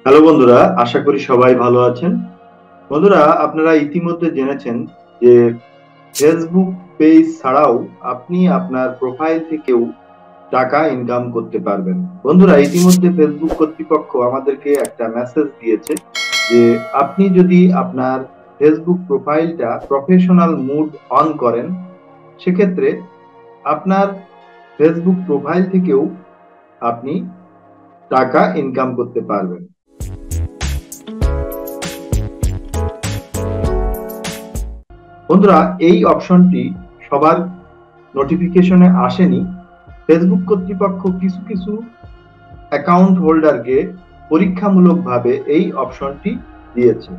Hello বন্ধুরা, আশা করি সবাই ভালো আছেন। বন্ধুরা, আপনারা ইতিমধ্যে জেনেছেন যে ফেসবুক পেজ ছাড়াও আপনি আপনার প্রোফাইল থেকেও টাকা ইনকাম করতে পারবেন। বন্ধুরা, ইতিমধ্যে ফেসবুক কর্তৃপক্ষ আমাদেরকে একটা মেসেজ দিয়েছে যে আপনি যদি আপনার ফেসবুক প্রোফাইলটা প্রফেশনাল মুড অন করেন, সেক্ষেত্রে আপনার ফেসবুক প্রোফাইল থেকেও আপনি টাকা ইনকাম করতে পারবেন। বন্ধুরা, এই অপশনটি সবার নোটিফিকেশনে আসেনি। ফেসবুক কর্তৃপক্ষ কিছু কিছু অ্যাকাউন্ট হোল্ডারকে পরীক্ষামূলকভাবে এই অপশনটি দিয়েছে।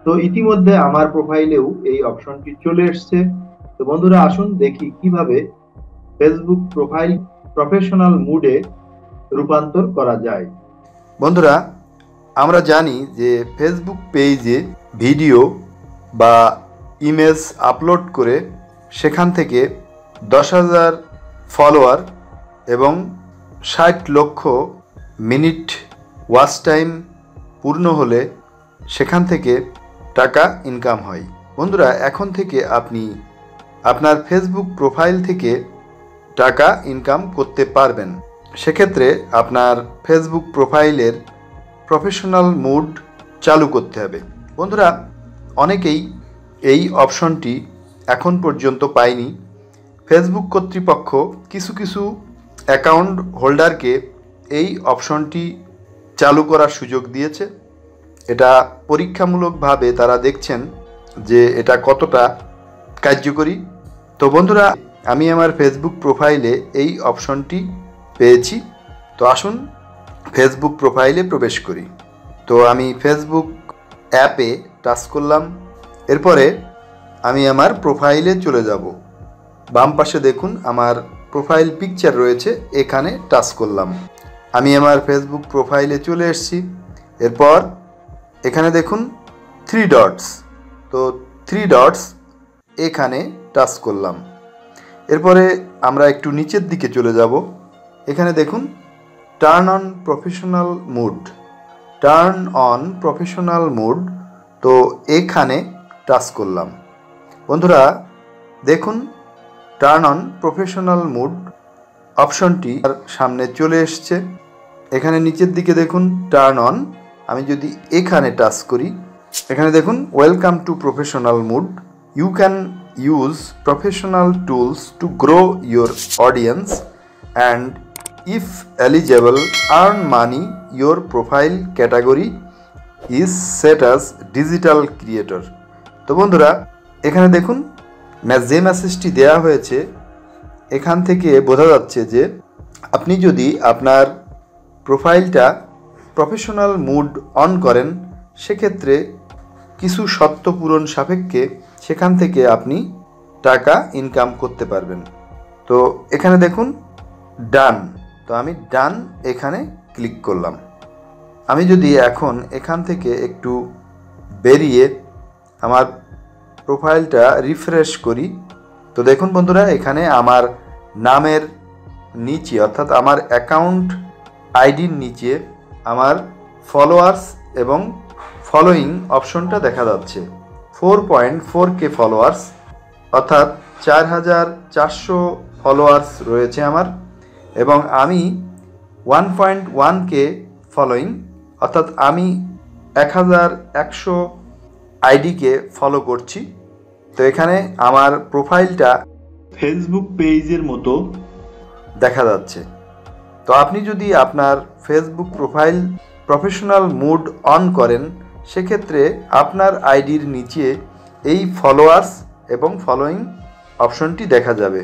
তো ইতিমধ্যে আমার প্রোফাইলেও এই অপশনটি চলে এসেছে। তো বন্ধুরা, আসুন দেখি কিভাবে ফেসবুক প্রোফাইল প্রফেশনাল মুডে রূপান্তর করা যায়। বন্ধুরা, আমরা জানি যে ফেসবুক পেজে ভিডিও বা ইমেজ আপলোড করে সেখান থেকে 10,000 ফলোয়ার এবং 60 লক্ষ মিনিট ওয়াচ টাইম পূর্ণ হলে সেখান থেকে টাকা ইনকাম হয়। বন্ধুরা, এখন থেকে আপনি আপনার ফেসবুক প্রোফাইল থেকে টাকা ইনকাম করতে পারবেন। সেক্ষেত্রে আপনার ফেসবুক প্রোফাইলের প্রফেশনাল মুড চালু করতে হবে। বন্ধুরা, অনেকেই এই অপশনটি এখন পর্যন্ত পায়নি। ফেসবুক কর্তৃপক্ষ কিছু কিছু অ্যাকাউন্ট হোল্ডারকে এই অপশনটি চালু করার সুযোগ দিয়েছে। এটা পরীক্ষামূলকভাবে তারা দেখছেন যে এটা কতটা কার্যকরী। তো বন্ধুরা, আমি আমার ফেসবুক প্রোফাইলে এই অপশনটি পেয়েছি। তো আসুন ফেসবুক প্রোফাইলে প্রবেশ করি। তো আমি ফেসবুক অ্যাপে টাচ করলাম। এরপরে আমি আমার প্রোফাইলে চলে যাব। বাম পাশে দেখুন আমার প্রোফাইল পিকচার রয়েছে, এখানে টাচ করলাম। আমি আমার ফেসবুক প্রোফাইলে চলে এসেছি। এরপর এখানে দেখুন 3 ডটস। তো 3 ডটস এখানে টাচ করলাম। এরপরে আমরা একটু নিচের দিকে চলে যাব। এখানে দেখুন turn on professional mood. Turn on professional mood, তো এখানে টাচ করলাম। বন্ধুরা, দেখুন টার্ন অন প্রফেশনাল মুড অপশনটি সামনে চলে এসছে। এখানে নিচের দিকে দেখুন টার্ন অন। আমি যদি এখানে টাচ করি, এখানে দেখুন welcome to professional mode, you can use professional tools to grow your audience and if eligible earn money, your profile category is set as digital creator. তো বন্ধুরা, এখানে দেখুন যে মেসেজটি দেওয়া হয়েছে এখান থেকে বোঝা যাচ্ছে যে আপনি যদি আপনার প্রোফাইলটা প্রফেশনাল মুড অন করেন, সেক্ষেত্রে কিছু শর্ত পূরণ সাপেক্ষে সেখান থেকে আপনি টাকা ইনকাম করতে পারবেন। তো এখানে দেখুন ডান। তো আমি ডান এখানে ক্লিক করলাম। আমি যদি এখন এখান থেকে একটু বেরিয়ে আমার প্রোফাইলটা রিফ্রেশ করি, তো দেখুন বন্ধুরা, এখানে আমার নামের নিচে অর্থাৎ আমার অ্যাকাউন্ট আইডির নিচে আমার ফলোয়ার্স এবং ফলোয়িং অপশনটা দেখা যাচ্ছে। 4.4K ফলোয়ার্স অর্থাৎ 4,400 ফলোয়ার্স রয়েছে আমার, এবং আমি 1.1K ফলোয়িং অর্থাৎ আমি 1,100 আইডিকে ফলো করছি। তো এখানে আমার প্রোফাইলটা ফেসবুক পেজের মতো দেখা যাচ্ছে। তো আপনি যদি আপনার Facebook profile professional mood on করেন, সেক্ষেত্রে আপনার আইডির নিচে এই ফলোয়ার্স এবং ফলোয়িং অপশনটি দেখা যাবে।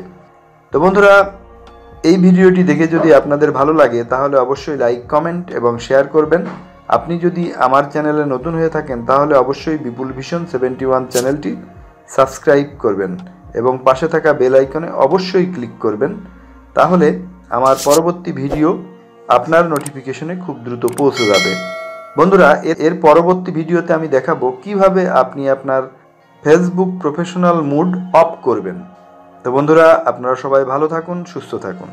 তো বন্ধুরা, এই ভিডিওটি দেখে যদি আপনাদের ভালো লাগে তাহলে অবশ্যই লাইক, কমেন্ট এবং শেয়ার করবেন। আপনি যদি আমার চ্যানেলে নতুন হয়ে থাকেন তাহলে অবশ্যই বিপুল ভিশন 71 চ্যানেলটি সাবস্ক্রাইব করবেন এবং পাশে থাকা বেল আইকনে অবশ্যই ক্লিক করবেন। তাহলে আমার পরবর্তী ভিডিও আপনার নোটিফিকেশনে খুব দ্রুত পৌঁছে যাবে। বন্ধুরা, এর পরবর্তী ভিডিওতে আমি দেখাবো কিভাবে আপনি আপনার ফেসবুক প্রফেশনাল মুড অফ করবেন। তো বন্ধুরা, আপনারা সবাই ভালো থাকুন, সুস্থ থাকুন।